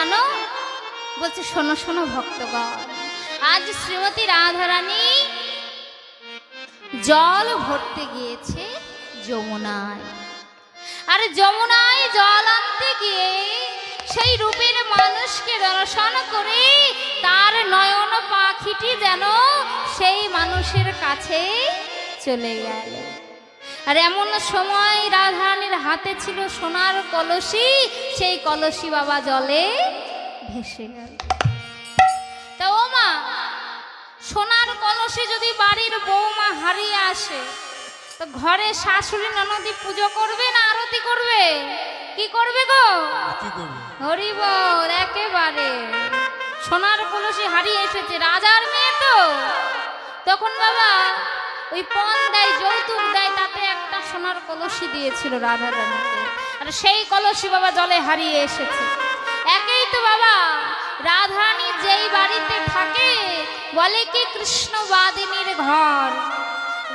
জানো? বলছে শোনো শোনো ভক্তগণ, আজ শ্রীমতী রাধারানী জল ভরতে গিয়েছে যমুনায়। আর যমুনায় জল আনতে গিয়ে সেই রূপের মানুষকে দর্শন করে তার নয়ন পাখিটি যেন সেই মানুষের কাছে চলে গেল। আর এমন সময় রাধারানীর হাতে ছিল সোনার কলসি, সেই কলসি বাবা জলে ভেসে গেল। তা ও মা, সোনার কলসি যদি বাড়ির বৌমা হারিয়ে আসে, তো ঘরে শাশুড়ি ননদি পুজো করবে না আরতি করবে? কি করবে গো? হরি বল। একেবারে সোনার কলসি হারিয়ে এসেছে, রাজার মেয়ে তো, তখন বাবা ওই পণ দেয়, যৌতুক দেয়, তাতে একটা সোনার কলসি দিয়েছিল রাধারানীকে। আর সেই কলসি বাবা জলে হারিয়ে এসেছে। একেই তো বাবা রাধারানী যেই বাড়িতে থাকে বলে কি কৃষ্ণবাদিনীর ঘর।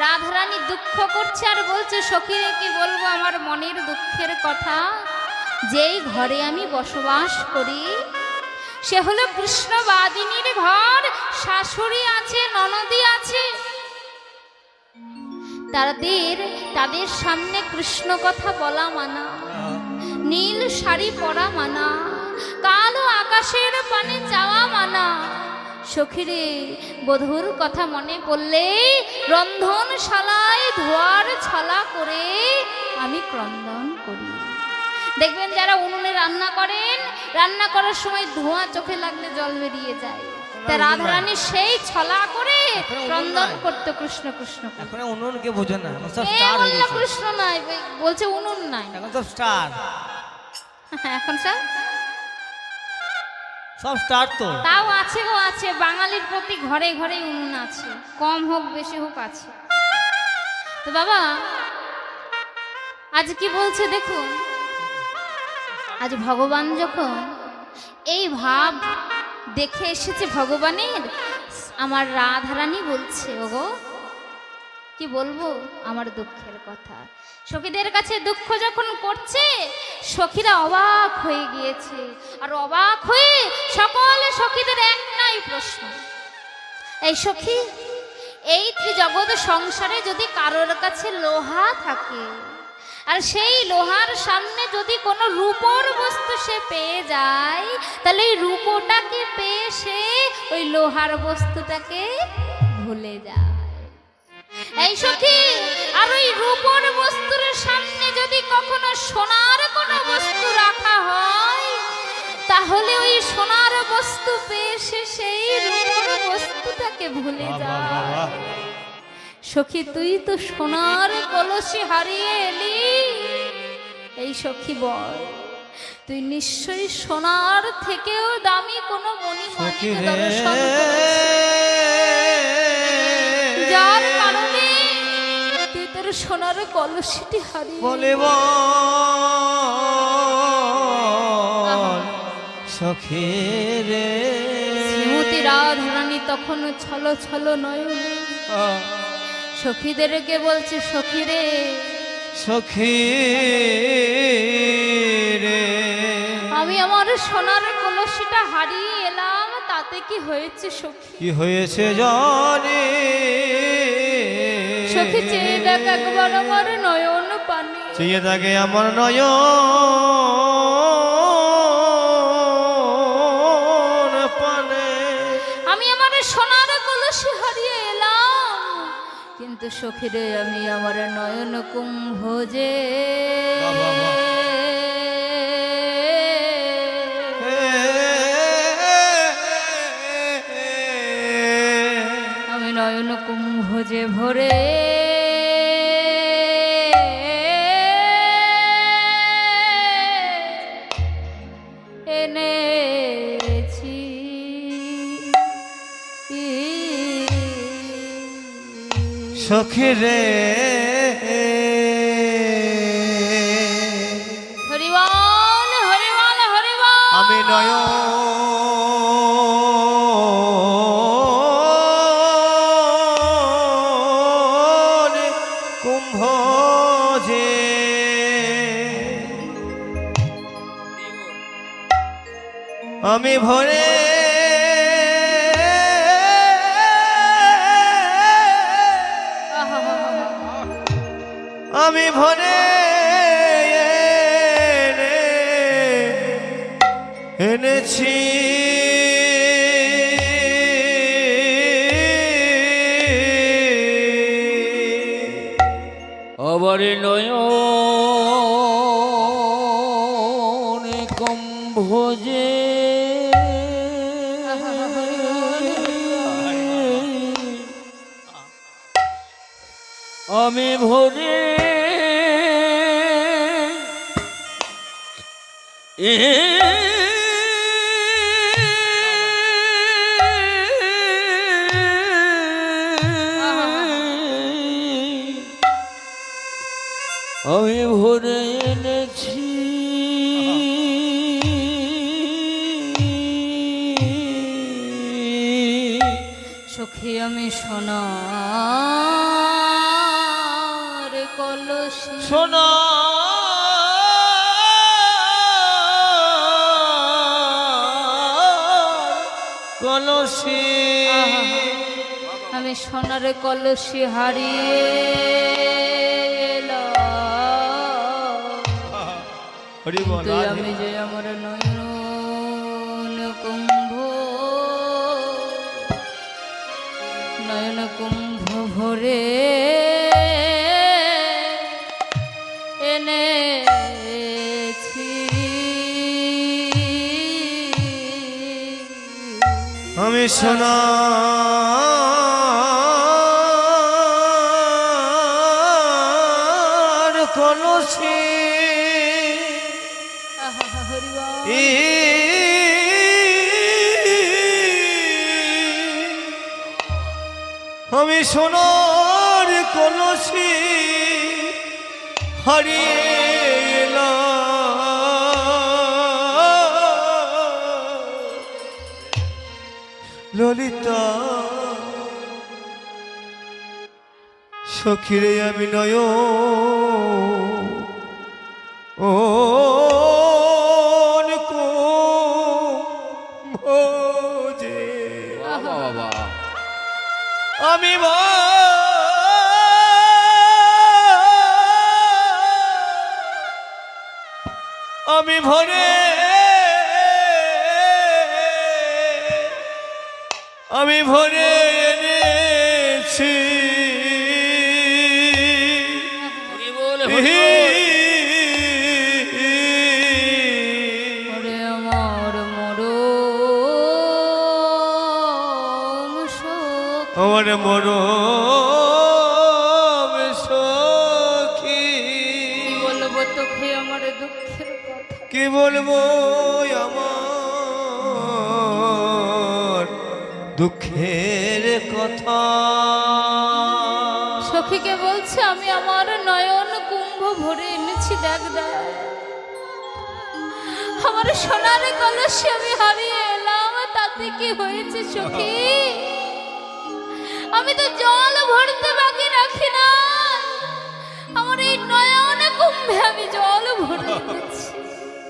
রাধারানী দুঃখ করছে আর বলছে সখীরে কি বলবো আমার মনের দুঃখের কথা, যেই ঘরে আমি বসবাস করি সে হলো কৃষ্ণবাদিনীর ঘর। শাশুড়ি আছে, ননদি আছে, তাদের সামনে কৃষ্ণ কথা বলা মানা, নীল শাড়ি পরা মানা, কালো আকাশের পানে যাওয়া মানা। সখীরে বধূর কথা মনে পড়লে রন্ধনশালায় ধোয়ার ছলা করে আমি ক্রন্দন করি। দেখবেন যারা উনুনে রান্না করেন, রান্না করার সময় ধোঁয়া চোখে লাগলে জল বেরিয়ে যায়। তা রাধারানী সেই ছলা করে ক্রন্দন করতো কৃষ্ণ কৃষ্ণ। এখন উনুন কে বোঝে না, সব কে স্টার হয়ে বলল গেছে। কৃষ্ণ নাই, বলছে উনুন নাই, এখন সব স্টার, এখন স্যার সব স্টার তো। তাও আছে গো, আছে। বাঙালির প্রতি ঘরে ঘরে উনুন আছে, কম হোক বেশি হোক আছে। তো বাবা আজ কি বলছে দেখুন, আজ ভগবান যখন এই ভাব দেখে এসেছে ভগবানের, আমার রাধারানী বলছে ওগো কি বলবো আমার দুঃখের কথা। সখীদের কাছে দুঃখ যখন করছে, সখীরা অবাক হয়ে গিয়েছে। আর অবাক হয়ে সকল সখীদের একটাই প্রশ্ন, এই সখী, এই ত্রিজগৎ সংসারে যদি কারোর কাছে লোহা থাকে আর সেই লোহার সামনে যদি কোনো রূপোর বস্তু সে পেয়ে যায়, তাহলে এই রূপোটাকে পেয়ে সে ওই লোহার বস্তুটাকে ভুলে যায়। এই সখী, আর ওই রূপোর বস্তুর সামনে যদি কখনো সোনার কোনো বস্তু রাখা হয়, তাহলে ওই সোনার বস্তু পেয়ে সে সেই রূপোর বস্তুটাকে ভুলে যায়। সখী, তুই তো সোনার কলসি হারিয়ে এলি, এই সখী বল, তুই নিশ্চয়ই সোনার থেকেও দামি কোনো মণিমাণিক দর্শন করেছিস, যার কারণে তুই তোর সোনার কলসিটি হারিয়ে বলে সখী রে। শ্রীমতী রাধারানী তখন ছল ছল নয়ন সখীদেরকে বলছে, সখী রে, সখী রে, আমি আমার সোনার কলসিটা হারিয়ে এলাম, তাতে কি হয়েছে সখী? কি হয়েছে জানি? সখী চেয়ে দেখ একবার আমার নয়ন পানে, চেয়ে থাকে আমার নয়ন পানে। আমি আমার সোনার কলসি হারিয়ে এলাম, কিন্তু সখী রে আমি আমার নয়ন কুম্ভ যে আমি নয়ন কুম্ভ যে ভরে এনেছি। সখী রে, হরিবল হরিবল হরিবল। আমি নয়ন কুম্ভ যে আমি ভরে আমি ভরে এনেছি আবার নয়নে কম্ভোজে আমি ভরে আমি ভরে এনেছি সখী আমি সোনার কলসি সোনা কলসি আমি সোনার কলসি হারিয়ে এলাম। হরি বল তুই আমি যে আমার নয়ন কুম্ভ নয়ন কুম্ভ ভরে এনেছি আমি সোনার কলসি হরি বল। আমি সোনার কলসি হারিয়ে এলাম। ললিতা সখিরে আমি নয় ও ভোজে বাবা আমি আমি ভরে আমি ভরে এনেছি হরি বল ওরে আমার মরম সখী আমার মরম সখী কি বলবো তোকে আমার দুঃখের কথা কি বলবো আমার দুঃখের কথা সখীকে বলছে আমি আমার নয়ন কুম্ভ ভরে এনেছি দেখ দেখ আমার সোনার কলসি আমি হারিয়ে এলাম তাতে কি হয়েছে সখী আমি তো জল ভরতে বাকি রাখি না আমার এই নয়ন কুম্ভে আমি জল ভরে এনেছি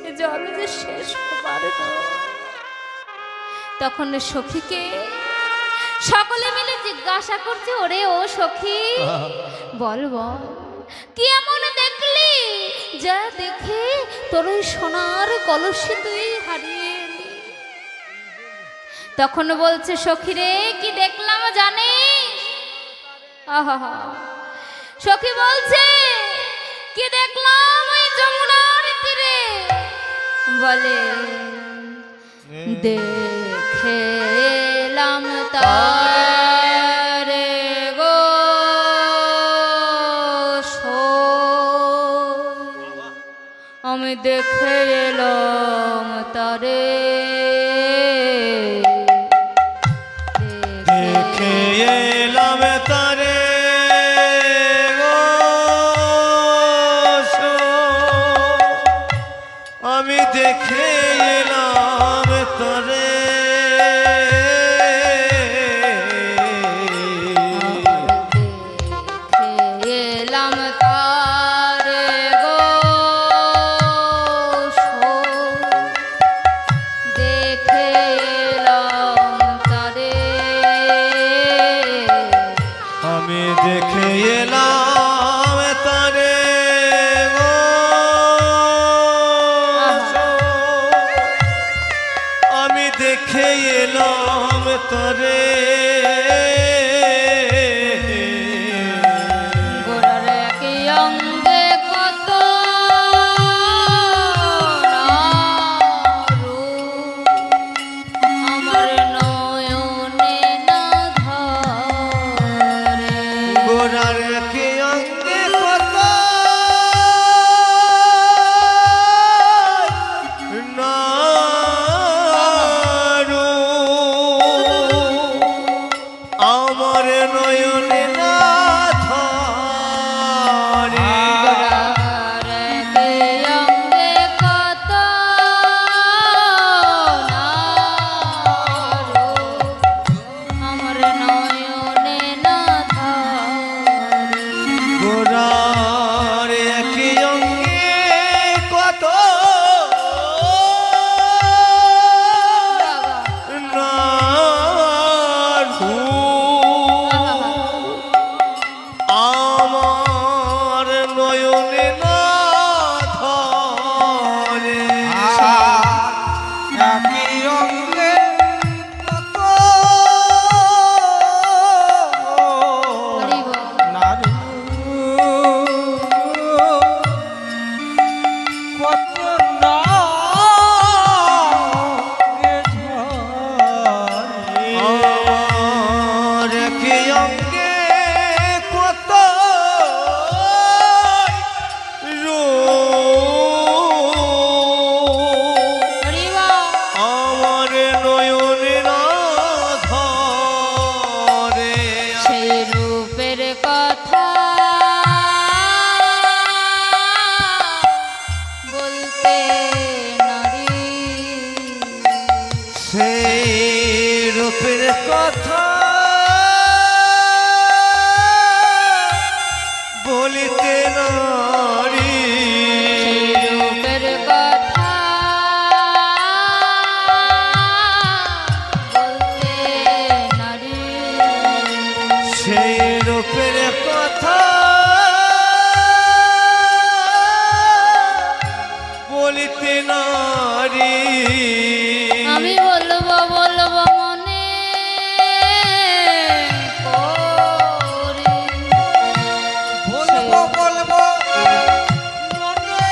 এ জল যে শেষ হবার নয়। তখন সখীকে সকলে মিলে জিজ্ঞাসা করছে ওরে ও সখী বল বল কি এমন দেখলি যা দেখে তোর ওই সোনার কলসি তুই হারিয়ে এলি। তখন বলছে সখী রে কি দেখলাম জানিস আহা সখী বলছে কি দেখলাম ওই যমুনার তীরে বলে দেখেলাম তারে গো আমি দেখে এলাম তারে দেখে এলাম তারে আমি দেখে এলাম তারে এলাম তারে গো দেখে এলাম তরে গোরার একই অঙ্গে কত রূপ, আমার নয়নে না ধরে। গোরার কে অঙ্গে কত নারু, আমার নয়নে না ধরে। গোরার একই অঙ্গে কত রূপ, আমার নয়নে না ধরে। গোরার একই অঙ্গে কত নারু, আমার নয়নে না ধরে। একই অঙ্গে কত হরি বল। নারী, কত নাগে ঝরে। আমার একই অঙ্গে কত রূপ, হরি বল। আমার নয়নে না ধরে। সেই রূপের কথা বলতে নারী, সেই রূপের কথা বলিতে নারী, সেই রূপের কথা বলতে নারী, সেই রূপের কথা বলিতে নারী। আমি বলবো বলবো মনে করে, বলবো বলবো মনে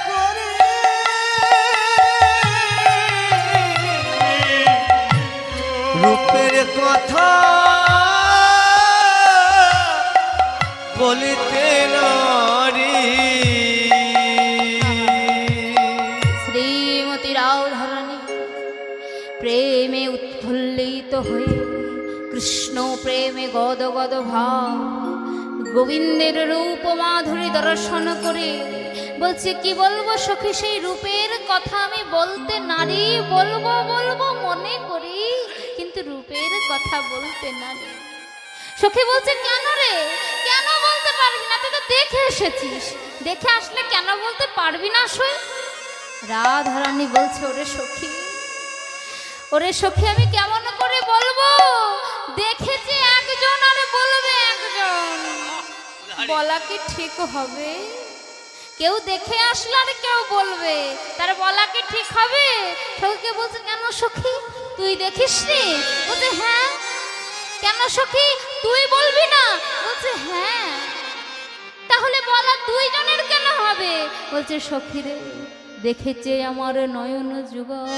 করে, রূপের কথা বলিতে নারী। শ্রীমতী রাধারানী প্রেমে উৎফুল্লিত হয়ে কৃষ্ণ প্রেমে গদ গদ ভাব গোবিন্দের রূপ মাধুরী দর্শন করে বলছে, কি বলবো সখী সেই রূপের কথা আমি বলতে নারী, বলবো বলবো মনে করি, কিন্তু রূপের কথা বলতে নারী। সখী বলছে, কেন রে, কেন বলতে পারবি না? তুই তো দেখে এসেছিস, দেখে আসলে কেন বলতে পারবি না? সই রাধারানী বলছে, ওরে সখী আমি কেমন করে বলবো? দেখেছি একজন আর বলবে একজন, বলা কি ঠিক হবে? কেউ দেখে আসলে আর কেউ বলবে, তার বলা কি ঠিক হবে? সখীকে বলছে, কেন সখী তুই দেখিস নি? বলছে হ্যাঁ। কেন সখী তুই বলবি না? বলছে হ্যাঁ। তাহলে বলা দুইজনের কেন হবে? বলছে সখী রে, দেখেছে আমার নয়ন যুগল,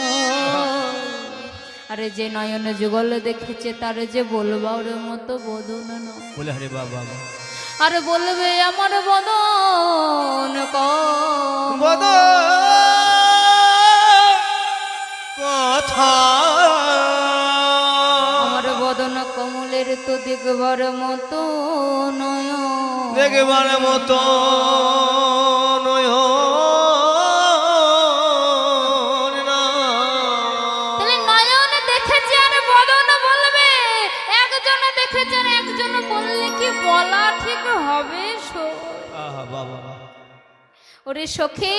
আরে যে নয়ন যুগল দেখেছে তার যে বলবার মতো বদন নয়। বলে হরে বাবা আর বলবে আমার বদন কথা, আমার বদন কমলের তো দেখবার মতো নয়, দেখবার মতো নয় না। তাহলে নয়ন দেখেছে আর বদন বলবে, একজন দেখেছে আর একজন বললে কি বলা ঠিক হবে? আহা বাবা, ওরে সখী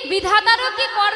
বিধাতারও কি কর